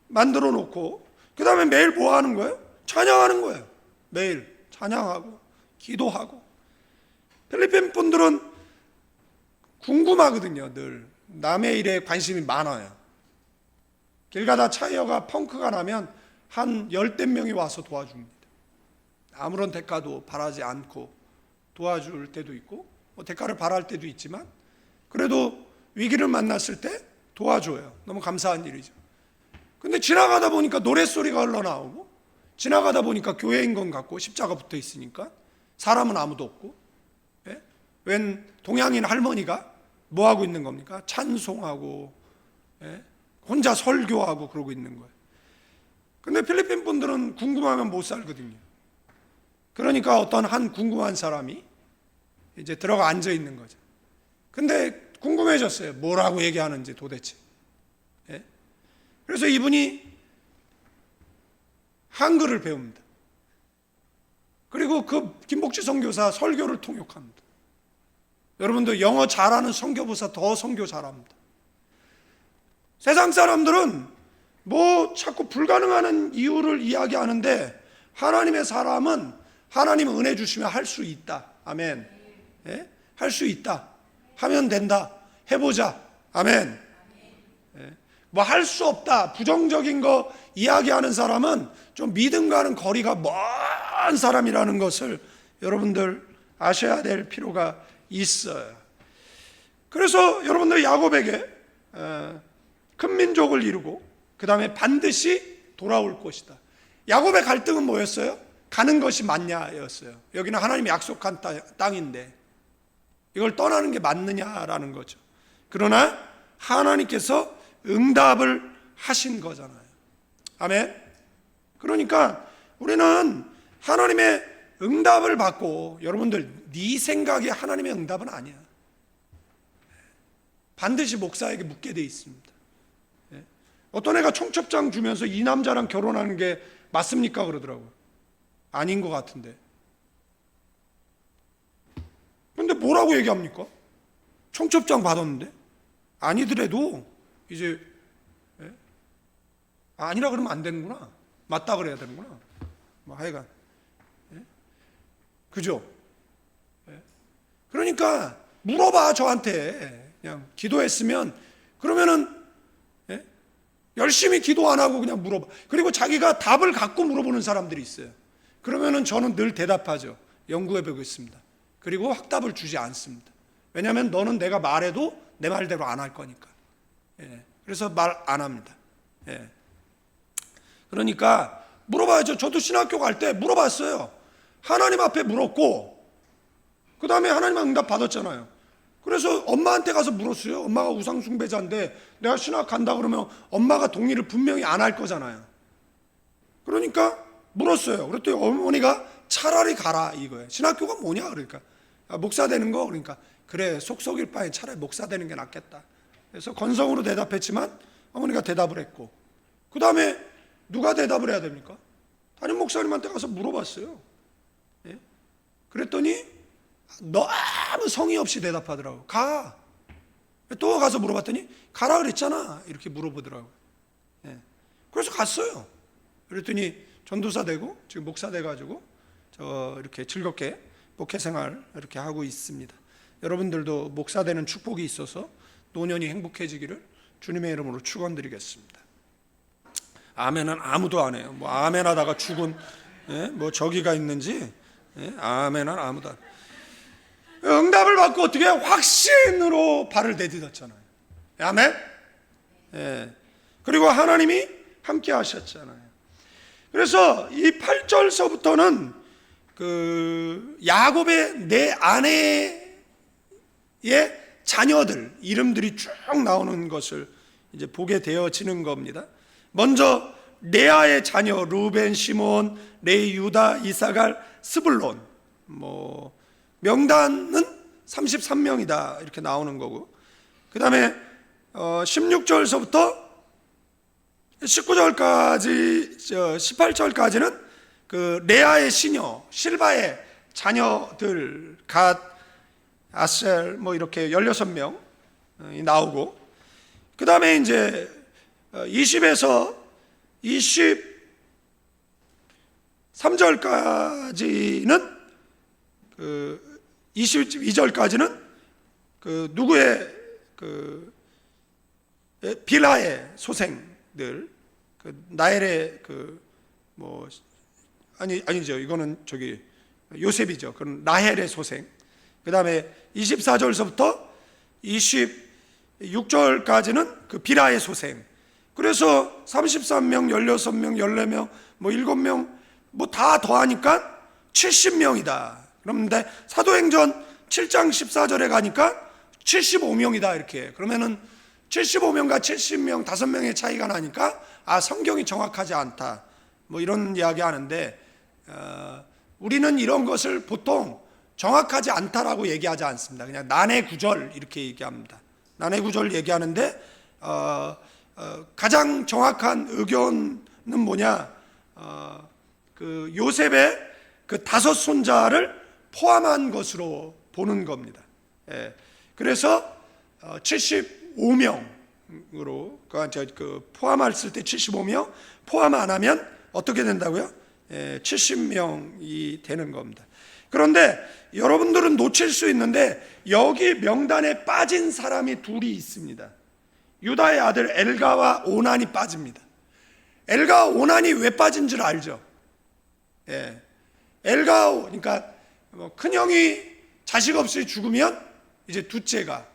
만들어 놓고 그 다음에 매일 뭐 하는 거예요? 찬양하는 거예요. 매일 찬양하고 기도하고. 필리핀 분들은 궁금하거든요. 늘 남의 일에 관심이 많아요. 길 가다 타이어가 펑크가 나면 한 10대 명이 와서 도와줍니다. 아무런 대가도 바라지 않고 도와줄 때도 있고, 대가를 바랄 때도 있지만 그래도 위기를 만났을 때 도와줘요. 너무 감사한 일이죠. 근데 지나가다 보니까 노랫소리가 흘러나오고, 지나가다 보니까 교회인 것 같고, 십자가 붙어 있으니까 사람은 아무도 없고, 웬 동양인 할머니가 뭐 하고 있는 겁니까? 찬송하고 혼자 설교하고 그러고 있는 거예요. 근데 필리핀 분들은 궁금하면 못 살거든요. 그러니까 어떤 한 궁금한 사람이 이제 들어가 앉아 있는 거죠. 근데 궁금해졌어요. 뭐라고 얘기하는지 도대체. 그래서 이분이 한글을 배웁니다. 그리고 그 김복지 선교사 설교를 통역합니다. 여러분들 영어 잘하는 선교보다 더 선교 잘합니다. 세상 사람들은 뭐 자꾸 불가능한 이유를 이야기하는데, 하나님의 사람은 하나님은 은혜 주시면 할 수 있다. 아멘. 할 수 있다. 하면 된다. 해보자. 아멘. 뭐 할 수 없다, 부정적인 거 이야기하는 사람은 좀 믿음과는 거리가 먼 사람이라는 것을 여러분들 아셔야 될 필요가 있어요. 그래서 여러분들 야곱에게 큰 민족을 이루고 그 다음에 반드시 돌아올 것이다. 야곱의 갈등은 뭐였어요? 가는 것이 맞냐였어요. 여기는 하나님이 약속한 땅인데 이걸 떠나는 게 맞느냐라는 거죠. 그러나 하나님께서 응답을 하신 거잖아요. 아멘. 그러니까 우리는 하나님의 응답을 받고, 여러분들 네 생각이 하나님의 응답은 아니야. 반드시 목사에게 묻게 돼 있습니다. 어떤 애가 청첩장 주면서 이 남자랑 결혼하는 게 맞습니까? 그러더라고요. 아닌 것 같은데. 근데 뭐라고 얘기합니까? 청첩장 받았는데? 아니더라도 이제 아니라 그러면 안 되는구나, 맞다 그래야 되는구나, 뭐 하여간 그죠? 그러니까 물어봐. 저한테 그냥 기도했으면, 그러면은 열심히 기도 안 하고 그냥 물어봐. 그리고 자기가 답을 갖고 물어보는 사람들이 있어요. 그러면은 저는 늘 대답하죠. 연구해 보겠습니다. 그리고 확답을 주지 않습니다. 왜냐하면 너는 내가 말해도 내 말대로 안 할 거니까. 그래서 말 안 합니다. 그러니까 물어봐야죠. 저도 신학교 갈 때 물어봤어요. 하나님 앞에 물었고, 그 다음에 하나님 응답 받았잖아요. 그래서 엄마한테 가서 물었어요. 엄마가 우상숭배자인데 내가 신학 간다 그러면 엄마가 동의를 분명히 안 할 거잖아요. 그러니까 물었어요. 그랬더니 어머니가 차라리 가라 이거예요. 신학교가 뭐냐 그러니까 목사 되는 거 그러니까 그래 속 썩일 바에 차라리 목사 되는 게 낫겠다. 그래서 건성으로 대답했지만 어머니가 대답을 했고 그 다음에 누가 대답을 해야 됩니까? 담임 목사님한테 가서 물어봤어요. 예? 그랬더니 너무 성의 없이 대답하더라고. 가. 또 가서 물어봤더니 가라 그랬잖아 이렇게 물어보더라고요. 예. 그래서 갔어요. 그랬더니 전도사 되고 지금 목사 돼가지고 이렇게 즐겁게 목회 생활 이렇게 하고 있습니다. 여러분들도 목사 되는 축복이 있어서 노년이 행복해지기를 주님의 이름으로 축원드리겠습니다. 아멘은 아무도 안 해요. 뭐 아멘 하다가 죽은 뭐 저기가 있는지 아멘은 아무도 안 해요. 응답을 받고 어떻게 확신으로 발을 내딛었잖아요. 아멘. 그리고 하나님이 함께 하셨잖아요. 그래서 이 8절서부터는 그 야곱의 네 아내의 자녀들 이름들이 쭉 나오는 것을 이제 보게 되어지는 겁니다. 먼저 레아의 자녀 루벤, 시몬, 레위, 유다, 이사갈, 스불론 뭐 명단은 33명이다 이렇게 나오는 거고 그 다음에 16절서부터 19절까지 18절까지는 그 레아의 시녀 실바의 자녀들 갓, 아셀 뭐 이렇게 16명이 나오고 그 다음에 이제 20에서 23절까지는 그 22절까지는 그 누구의 그 빌하의 소생들 그 나엘의 그 뭐 아니죠 이거는 저기 요셉이죠. 그건 라헬의 소생. 그 다음에 24절서부터 26절까지는 그 빌하의 소생. 그래서 33명, 16명, 14명, 뭐 7명 뭐 다 더하니까 70명이다. 그런데 사도행전 7장 14절에 가니까 75명이다 이렇게. 그러면은 75명과 70명 5명의 차이가 나니까 성경이 정확하지 않다. 뭐 이런 이야기 하는데 우리는 이런 것을 보통 정확하지 않다라고 얘기하지 않습니다. 그냥 난해 구절 이렇게 얘기합니다. 난해 구절 얘기하는데 가장 정확한 의견은 뭐냐? 그 요셉의 그 5 손자를 포함한 것으로 보는 겁니다. 그래서 75명으로 그 포함했을 때 75명, 포함 안 하면 어떻게 된다고요? 70명이 되는 겁니다. 그런데 여러분들은 놓칠 수 있는데 여기 명단에 빠진 사람이 둘이 있습니다. 유다의 아들 엘가와 오난이 빠집니다. 엘가와 오난이 왜 빠진 줄 알죠? 엘가 그러니까 큰형이 자식 없이 죽으면 이제 둘째가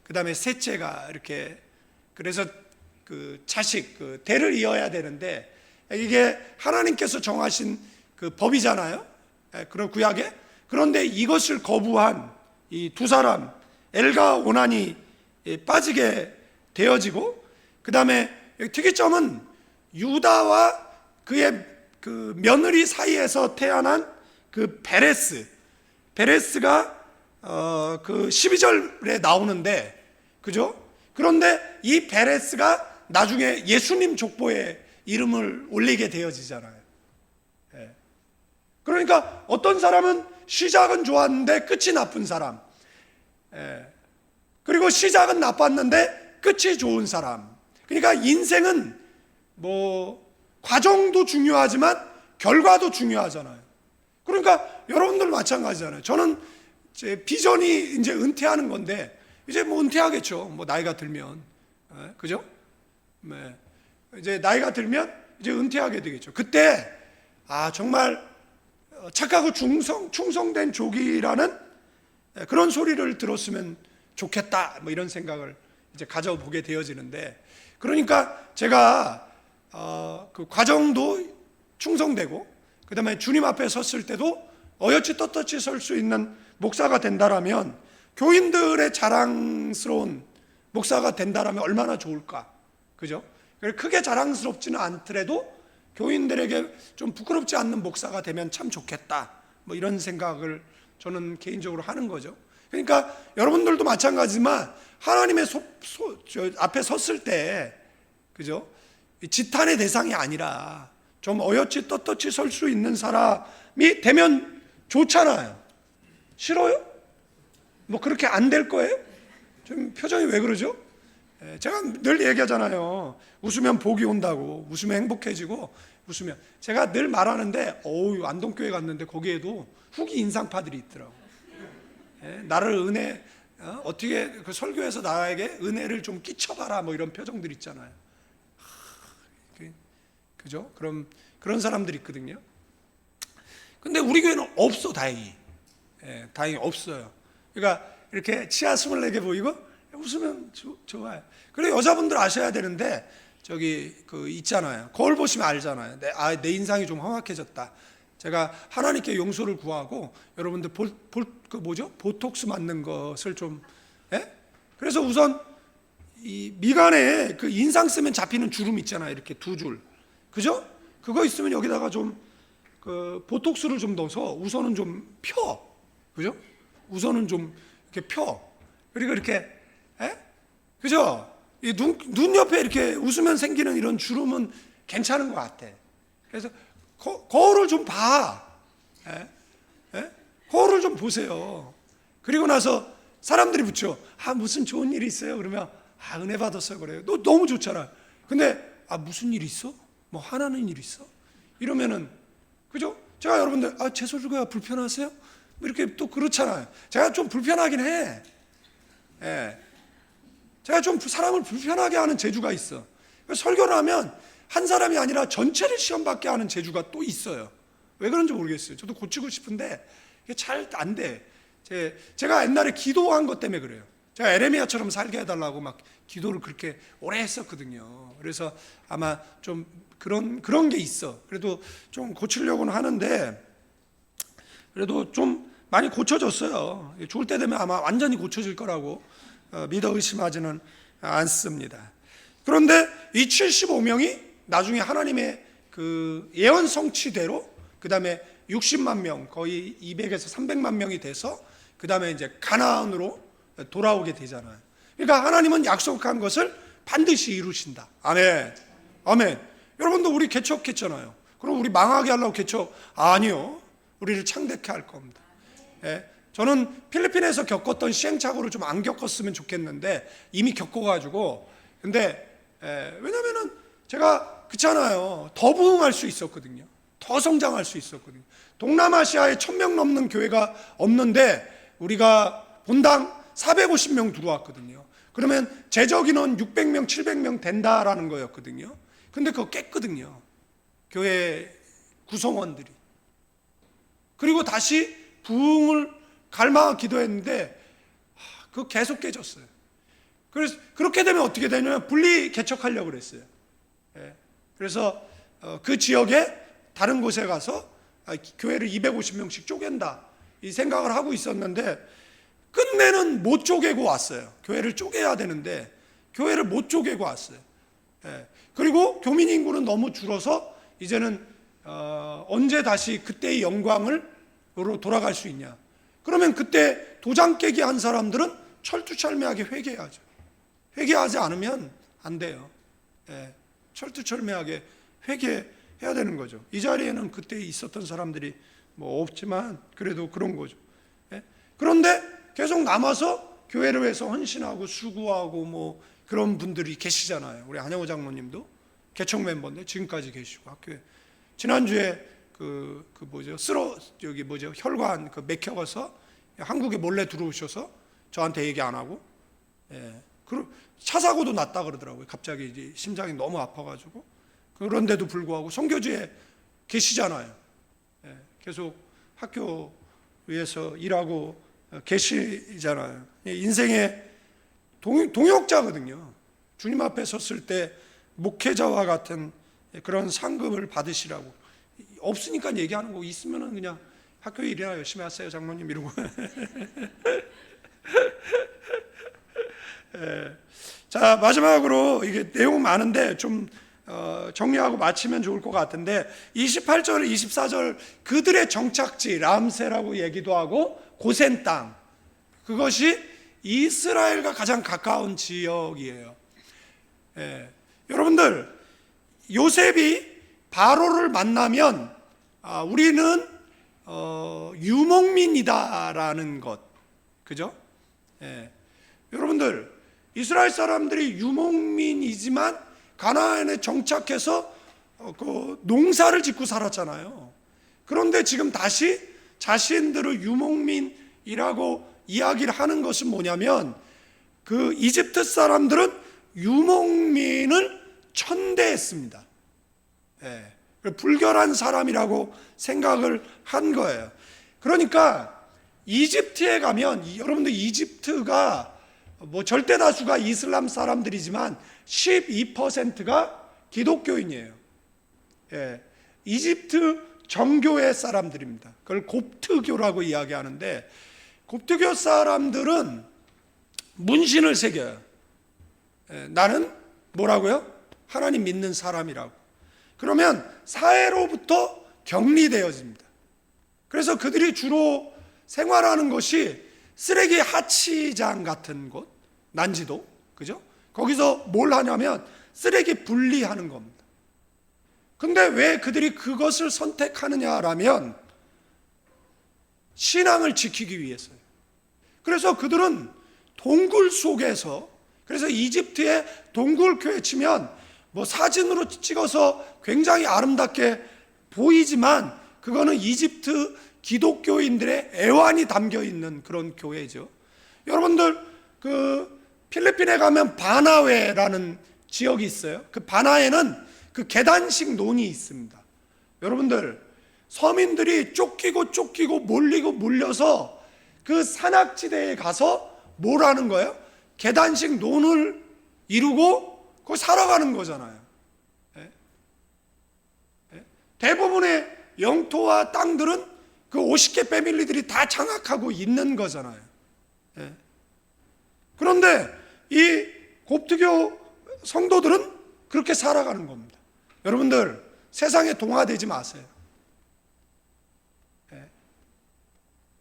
그 다음에 셋째가 이렇게 그래서 그 자식 그 대를 이어야 되는데 이게 하나님께서 정하신 그 법이잖아요. 그런 구약에. 그런데 이것을 거부한 이 두 사람 엘가 오난이 빠지게 되어지고 그 다음에 특이점은 유다와 그의 그 며느리 사이에서 태어난 그 베레스가 그 12절에 나오는데 그죠? 그런데 이 베레스가 나중에 예수님 족보에 이름을 올리게 되어지잖아요. 그러니까 어떤 사람은 시작은 좋았는데 끝이 나쁜 사람, 그리고 시작은 나빴는데 끝이 좋은 사람. 그러니까 인생은 뭐 과정도 중요하지만 결과도 중요하잖아요. 그러니까 여러분들 마찬가지잖아요. 저는 제 비전이 이제 은퇴하는 건데 이제 뭐 은퇴하겠죠. 뭐 나이가 들면, 그죠? 네. 이제 나이가 들면 이제 은퇴하게 되겠죠. 그때 정말 착하고 충성된 족이라는 그런 소리를 들었으면 좋겠다. 뭐 이런 생각을 이제 가져보게 되어지는데, 그러니까 제가 그 과정도 충성되고, 그 다음에 주님 앞에 섰을 때도 어여치 떳떳이 설 수 있는 목사가 된다라면, 교인들의 자랑스러운 목사가 된다라면 얼마나 좋을까, 그죠? 크게 자랑스럽지는 않더라도 교인들에게 좀 부끄럽지 않는 목사가 되면 참 좋겠다, 뭐 이런 생각을 저는 개인적으로 하는 거죠. 그러니까 여러분들도 마찬가지지만 하나님의 앞에 섰을 때, 그죠? 지탄의 대상이 아니라 좀 어여치 떳떳이 설 수 있는 사람이 되면 좋잖아요. 싫어요? 뭐 그렇게 안 될 거예요? 좀 표정이 왜 그러죠? 제가 늘 얘기하잖아요. 웃으면 복이 온다고. 웃으면 행복해지고, 웃으면. 제가 늘 말하는데, 안동교회 갔는데 거기에도 후기 인상파들이 있더라고. 나를 어떻게 그 설교에서 나에게 은혜를 좀 끼쳐봐라, 뭐 이런 표정들 있잖아요. 그죠? 그런 사람들이 있거든요. 근데 우리 교회는 없어, 다행히. 다행히 없어요. 그러니까 이렇게 치아 24개 보이고 웃으면 좋아요. 그리고 여자분들 아셔야 되는데, 저기 있잖아요. 거울 보시면 알잖아요. 내 인상이 좀 험악해졌다. 제가 하나님께 용서를 구하고 여러분들 보톡스 맞는 것을 좀, 그래서 우선 이 미간에 그 인상 쓰면 잡히는 주름 있잖아요. 이렇게 2줄, 그죠? 그거 있으면 여기다가 좀 보톡스를 좀 넣어서 우선은 좀 펴, 그죠? 우선은 좀 이렇게 펴. 그리고 이렇게, 그죠? 이 눈 옆에 이렇게 웃으면 생기는 이런 주름은 괜찮은 것 같아. 그래서 거울을 좀 봐. 거울을 좀 보세요. 그리고 나서 사람들이 붙여, 무슨 좋은 일이 있어요? 그러면 은혜 받았어요. 그래요. 너 너무 좋잖아. 근데 무슨 일 있어? 뭐 화나는 일 있어? 이러면은, 그죠? 제가 여러분들 제 설교가 불편하세요? 뭐 이렇게 또 그렇잖아요. 제가 좀 불편하긴 해. 제가 좀 사람을 불편하게 하는 재주가 있어. 설교를 하면 한 사람이 아니라 전체를 시험받게 하는 재주가 또 있어요. 왜 그런지 모르겠어요. 저도 고치고 싶은데 이게 잘 안 돼. 제가 옛날에 기도한 것 때문에 그래요. 제가 에레미야처럼 살게 해달라고 막 기도를 그렇게 오래 했었거든요. 그래서 아마 좀 그런 게 있어. 그래도 좀 고치려고는 하는데, 그래도 좀 많이 고쳐졌어요. 좋을 때 되면 아마 완전히 고쳐질 거라고 믿어 의심하지는 않습니다. 그런데 이 75명이 나중에 하나님의 그 예언 성취대로 그 다음에 60만 명, 거의 200에서 300만 명이 돼서 그 다음에 이제 가나안으로 돌아오게 되잖아요. 그러니까 하나님은 약속한 것을 반드시 이루신다. 아멘. 아멘. 여러분도 우리 개척했잖아요. 그럼 우리 망하게 하려고 개척? 아니요. 우리를 창대케 할 겁니다. 저는 필리핀에서 겪었던 시행착오를 좀 안 겪었으면 좋겠는데 이미 겪어가지고, 근데 왜냐면은 제가 그렇잖아요. 더 부흥할 수 있었거든요. 더 성장할 수 있었거든요. 동남아시아에 1000명 넘는 교회가 없는데 우리가 본당 450명 들어왔거든요. 그러면 제적 인원 600명, 700명 된다라는 거였거든요. 근데 그거 깼거든요. 교회 구성원들이. 그리고 다시 부흥을 갈망하고 기도했는데 그거 계속 깨졌어요. 그래서 그렇게 되면 어떻게 되냐면 분리 개척하려고 그랬어요. 그래서 그 지역에 다른 곳에 가서 교회를 250명씩 쪼갠다 이 생각을 하고 있었는데 끝내는 못 쪼개고 왔어요. 교회를 쪼개야 되는데 교회를 못 쪼개고 왔어요. 그리고 교민 인구는 너무 줄어서 이제는 언제 다시 그때의 영광으로 돌아갈 수 있냐. 그러면 그때 도장 깨기 한 사람들은 철두철미하게 회개해야죠. 회개하지 않으면 안 돼요. 철두철미하게 회개해야 되는 거죠. 이 자리에는 그때 있었던 사람들이 뭐 없지만 그래도 그런 거죠. 그런데 계속 남아서 교회를 위해서 헌신하고 수고하고 뭐 그런 분들이 계시잖아요. 우리 안영호 장로님도 개척 멤버인데 지금까지 계시고 학교에 지난주에 혈관 맥혀가서 한국에 몰래 들어오셔서 저한테 얘기 안 하고, 그리고 차 사고도 났다 그러더라고요. 갑자기 이제 심장이 너무 아파가지고. 그런데도 불구하고 선교지에 계시잖아요. 계속 학교 위해서 일하고 계시잖아요. 인생의 동역자거든요. 주님 앞에 섰을 때 목회자와 같은 그런 상급을 받으시라고. 없으니까 얘기하는 거고, 있으면은 그냥 학교 일이나 열심히 하세요 장로님 이러고. 자, 마지막으로 이게 내용 많은데 좀 정리하고 마치면 좋을 것 같은데 28절, 24절 그들의 정착지 람세라고 얘기도 하고 고센 땅, 그것이 이스라엘과 가장 가까운 지역이에요. 여러분들, 요셉이 바로를 만나면 우리는 유목민이다라는 것, 그죠? 여러분들, 이스라엘 사람들이 유목민이지만 가나안에 정착해서 그 농사를 짓고 살았잖아요. 그런데 지금 다시 자신들을 유목민이라고 이야기를 하는 것은 뭐냐면, 그 이집트 사람들은 유목민을 천대했습니다. 불결한 사람이라고 생각을 한 거예요. 그러니까 이집트에 가면, 여러분들 이집트가 뭐 절대 다수가 이슬람 사람들이지만 12%가 기독교인이에요. 이집트 정교회 사람들입니다. 그걸 곱트교라고 이야기하는데, 곱트교 사람들은 문신을 새겨요. 나는 뭐라고요? 하나님 믿는 사람이라고. 그러면 사회로부터 격리되어집니다. 그래서 그들이 주로 생활하는 것이 쓰레기 하치장 같은 곳, 난지도, 그죠? 거기서 뭘 하냐면 쓰레기 분리하는 겁니다. 근데 왜 그들이 그것을 선택하느냐라면 신앙을 지키기 위해서요. 그래서 그들은 동굴 속에서, 그래서 이집트의 동굴교회 치면 뭐 사진으로 찍어서 굉장히 아름답게 보이지만 그거는 이집트 기독교인들의 애환이 담겨 있는 그런 교회죠. 여러분들 그 필리핀에 가면 바나웨라는 지역이 있어요. 그 바나에는 그 계단식 논이 있습니다. 여러분들, 서민들이 쫓기고 몰리고 몰려서 그 산악지대에 가서 뭘 하는 거예요? 계단식 논을 이루고 거기 살아가는 거잖아요. 대부분의 영토와 땅들은 그 50개 패밀리들이 다 장악하고 있는 거잖아요. 그런데 이 곱트교 성도들은 그렇게 살아가는 겁니다. 여러분들, 세상에 동화되지 마세요.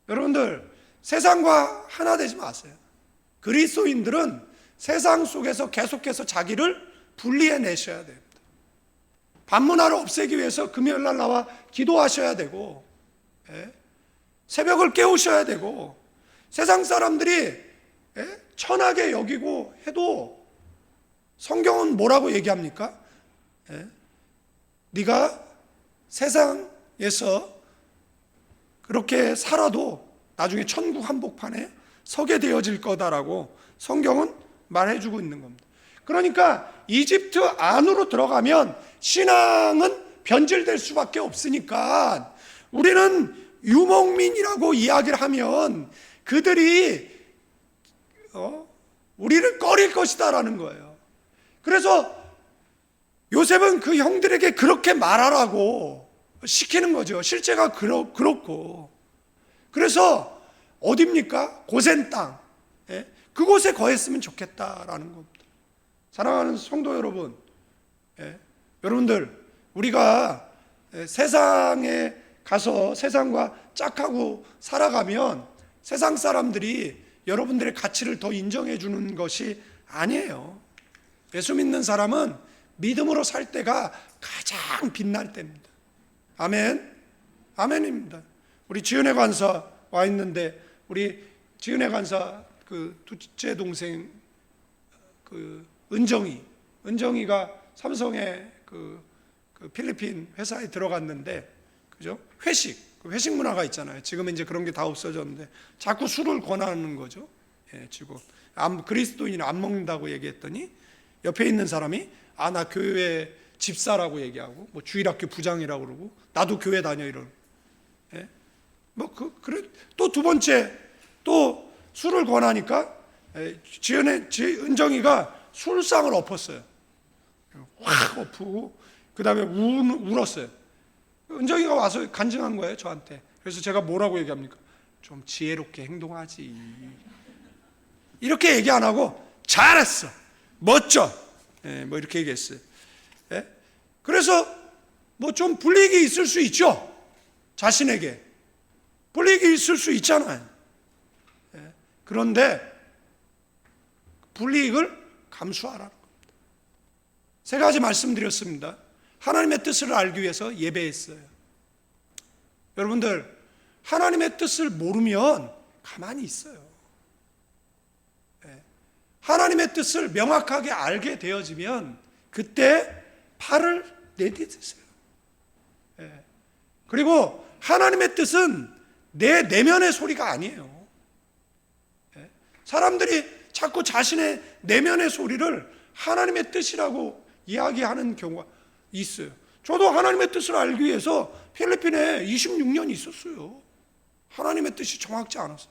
여러분들, 세상과 하나 되지 마세요. 그리스도인들은 세상 속에서 계속해서 자기를 분리해 내셔야 됩니다. 반문화를 없애기 위해서 금요일날 나와 기도하셔야 되고, 새벽을 깨우셔야 되고, 세상 사람들이 천하게 여기고 해도 성경은 뭐라고 얘기합니까? 네가 세상에서 그렇게 살아도 나중에 천국 한복판에 서게 되어질 거다라고 성경은 말해주고 있는 겁니다. 그러니까 이집트 안으로 들어가면 신앙은 변질될 수밖에 없으니까 우리는 유목민이라고 이야기를 하면 그들이 우리를 꺼릴 것이다라는 거예요. 그래서 요셉은 그 형들에게 그렇게 말하라고 시키는 거죠. 실제가 그렇고. 그래서 어딥니까? 고센 땅, 그곳에 거했으면 좋겠다라는 겁니다. 사랑하는 성도 여러분, 여러분들, 우리가 세상에 가서 세상과 짝하고 살아가면 세상 사람들이 여러분들의 가치를 더 인정해 주는 것이 아니에요. 예수 믿는 사람은 믿음으로 살 때가 가장 빛날 때입니다. 아멘. 아멘입니다. 우리 지은혜 관사 와 있는데, 우리 지은혜 관사 그 둘째 동생 그 은정이가 삼성의 그 필리핀 회사에 들어갔는데, 그죠? 회식 문화가 있잖아요. 지금 이제 그런 게 다 없어졌는데 자꾸 술을 권하는 거죠. 지금 그리스도인 안 먹는다고 얘기했더니 옆에 있는 사람이 나 교회 집사라고 얘기하고 뭐 주일학교 부장이라고 그러고 나도 교회 다녀 이런. 그래 또 두 번째 또 술을 권하니까 은정이가 술상을 엎었어요. 확 엎고 그 다음에 울었어요. 은정이가 와서 간증한 거예요, 저한테. 그래서 제가 뭐라고 얘기합니까? 좀 지혜롭게 행동하지. 이렇게 얘기 안 하고 잘했어, 멋져, 뭐 이렇게 얘기했어요. 그래서 뭐 좀 불이익이 있을 수 있죠. 자신에게 불이익이 있을 수 있잖아요. 그런데 불이익을 감수하라는 겁니다. 세 가지 말씀드렸습니다. 하나님의 뜻을 알기 위해서 예배했어요. 여러분들, 하나님의 뜻을 모르면 가만히 있어요. 하나님의 뜻을 명확하게 알게 되어지면 그때 발을 내딛으세요. 그리고 하나님의 뜻은 내 내면의 소리가 아니에요. 사람들이 자꾸 자신의 내면의 소리를 하나님의 뜻이라고 이야기하는 경우가 있어요. 저도 하나님의 뜻을 알기 위해서 필리핀에 26년 있었어요. 하나님의 뜻이 정확지 않아서.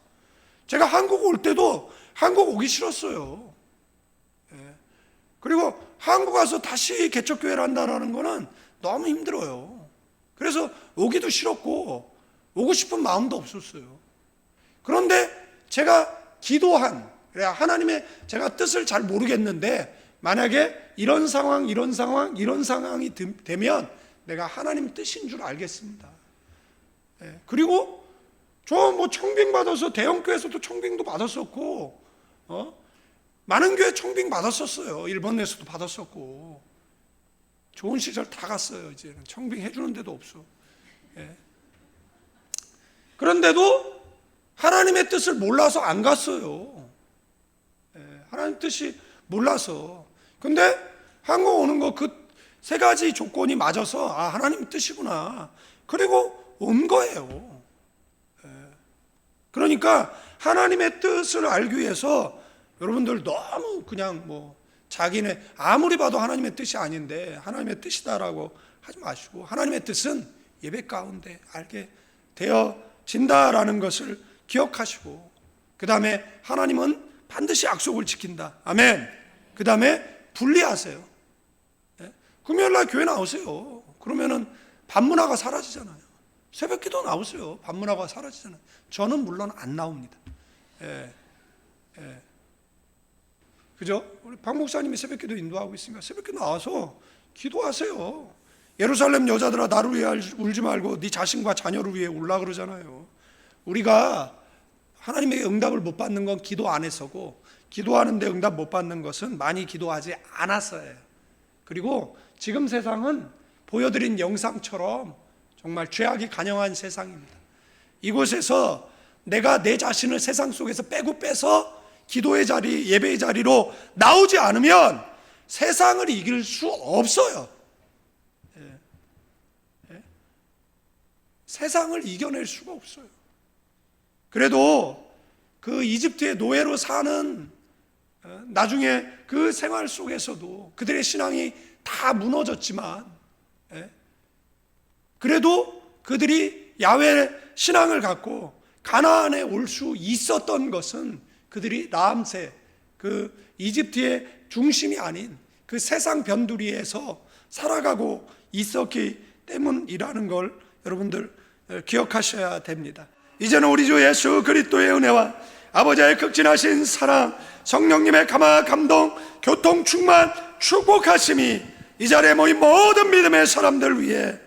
제가 한국 올 때도 한국 오기 싫었어요. 그리고 한국 와서 다시 개척교회를 한다는 거는 너무 힘들어요. 그래서 오기도 싫었고 오고 싶은 마음도 없었어요. 그런데 제가 기도한, 하나님의 제가 뜻을 잘 모르겠는데 만약에 이런 상황, 이런 상황이 되면 내가 하나님 뜻인 줄 알겠습니다. 그리고 저 뭐 청빙 받아서 대형교회에서도 청빙도 받았었고, 많은 교회 청빙 받았었어요. 일본에서도 받았었고, 좋은 시절 다 갔어요. 이제는 청빙 해주는 데도 없어. 그런데도 하나님의 뜻을 몰라서 안 갔어요. 하나님 뜻이 몰라서. 근데 한국 오는 거 그 세 가지 조건이 맞아서 아, 하나님 뜻이구나. 그리고 온 거예요. 그러니까 하나님의 뜻을 알기 위해서 여러분들 너무 그냥 뭐 자기네 아무리 봐도 하나님의 뜻이 아닌데 하나님의 뜻이다라고 하지 마시고, 하나님의 뜻은 예배 가운데 알게 되어진다라는 것을 기억하시고, 그 다음에 하나님은 반드시 약속을 지킨다. 아멘. 그 다음에 분리하세요. 금요일날 교회 나오세요. 그러면은 밤문화가 사라지잖아요. 새벽기도 나오세요. 밤문화가 사라지잖아요. 저는 물론 안 나옵니다. 그죠? 우리 박 목사님이 새벽기도 인도하고 있으니까 새벽기도 나와서 기도하세요. 예루살렘 여자들아 나를 위해 울지 말고 네 자신과 자녀를 위해 울라 그러잖아요. 우리가 하나님의 응답을 못 받는 건 기도 안 해서고, 기도하는데 응답 못 받는 것은 많이 기도하지 않았어요. 그리고 지금 세상은 보여드린 영상처럼 정말 죄악이 간영한 세상입니다. 이곳에서 내가 내 자신을 세상 속에서 빼서 기도의 자리, 예배의 자리로 나오지 않으면 세상을 이길 수 없어요. 세상을 이겨낼 수가 없어요. 그래도 그 이집트의 노예로 사는 나중에 그 생활 속에서도 그들의 신앙이 다 무너졌지만, 그래도 그들이 야훼 신앙을 갖고 가나안에 올 수 있었던 것은 그들이 라암세, 그 이집트의 중심이 아닌 그 세상 변두리에서 살아가고 있었기 때문이라는 걸 여러분들 기억하셔야 됩니다. 이제는 우리 주 예수 그리스도의 은혜와 아버지의 극진하신 사랑, 성령님의 감동, 교통 충만, 축복하심이 이 자리에 모인 모든 믿음의 사람들 위해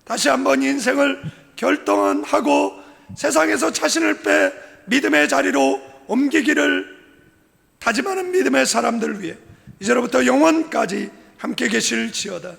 다시 한번 인생을 결단하고 세상에서 자신을 빼 믿음의 자리로 옮기기를 다짐하는 믿음의 사람들 위해 이제로부터 영원까지 함께 계실지어다.